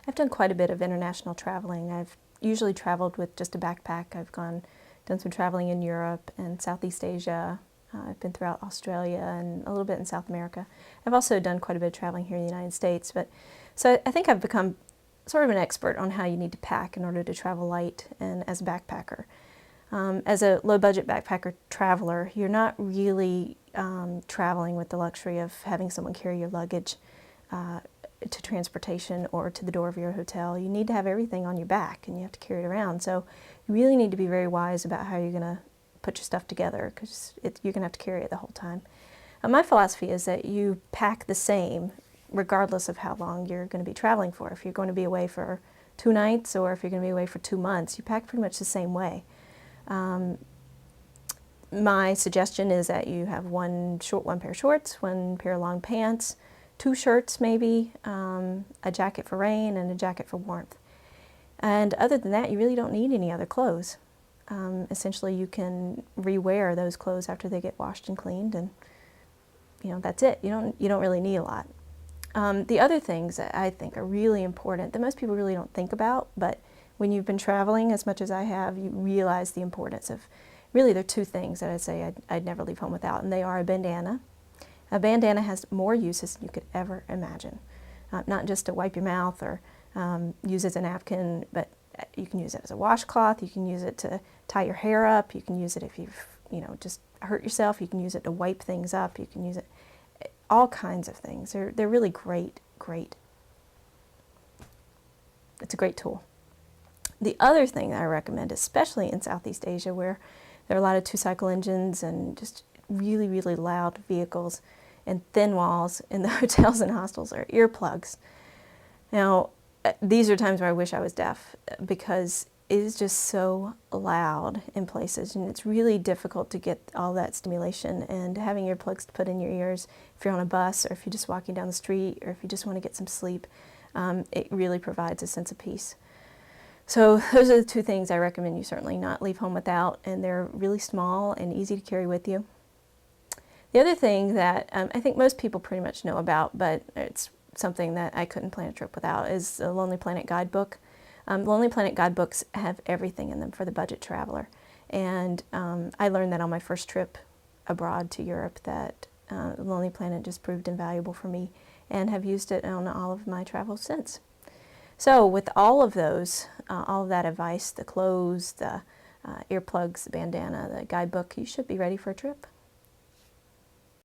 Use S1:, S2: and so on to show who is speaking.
S1: I've done quite a bit of international traveling. I've usually traveled with just a backpack. I've done some traveling in Europe and Southeast Asia. I've been throughout Australia and a little bit in South America. I've also done quite a bit of traveling here in the United States. So I think I've become sort of an expert on how you need to pack in order to travel light and as a backpacker. As a low-budget backpacker traveler, you're not really traveling with the luxury of having someone carry your luggage to transportation or to the door of your hotel. You need to have everything on your back and you have to carry it around. So you really need to be very wise about how you're going to put your stuff together, because you're going to have to carry it the whole time. My philosophy is that you pack the same regardless of how long you're going to be traveling for. If you're going to be away for 2 nights or if you're going to be away for 2 months, you pack pretty much the same way. My suggestion is that you have one pair of shorts, 1 pair of long pants, 2 shirts maybe, a jacket for rain and a jacket for warmth. And other than that, you really don't need any other clothes. Essentially, you can rewear those clothes after they get washed and cleaned, and that's it. You don't really need a lot. The other things that I think are really important that most people really don't think about, but when you've been traveling as much as I have, you realize the importance of. Really, there are 2 things that I'd say I'd never leave home without, and they are a bandana. A bandana has more uses than you could ever imagine. Not just to wipe your mouth or use as a napkin, but you can use it as a washcloth. You can use it to tie your hair up. You can use it if you've just hurt yourself. You can use it to wipe things up. You can use it all kinds of things. They're really great. It's a great tool. The other thing that I recommend, especially in Southeast Asia, where there are a lot of 2-cycle engines and just really, really loud vehicles and thin walls in the hotels and hostels, are earplugs. Now, these are times where I wish I was deaf, because it is just so loud in places, and it's really difficult to get all that stimulation. And having earplugs to put in your ears, if you're on a bus or if you're just walking down the street or if you just want to get some sleep, it really provides a sense of peace. So those are the 2 things I recommend you certainly not leave home without, and they're really small and easy to carry with you. The other thing that I think most people pretty much know about, but it's something that I couldn't plan a trip without, is the Lonely Planet guidebook. Lonely Planet guidebooks have everything in them for the budget traveler, and I learned that on my first trip abroad to Europe, that Lonely Planet just proved invaluable for me, and have used it on all of my travels since. So with all of those, all of that advice, the clothes, the earplugs, the bandana, the guidebook, you should be ready for a trip.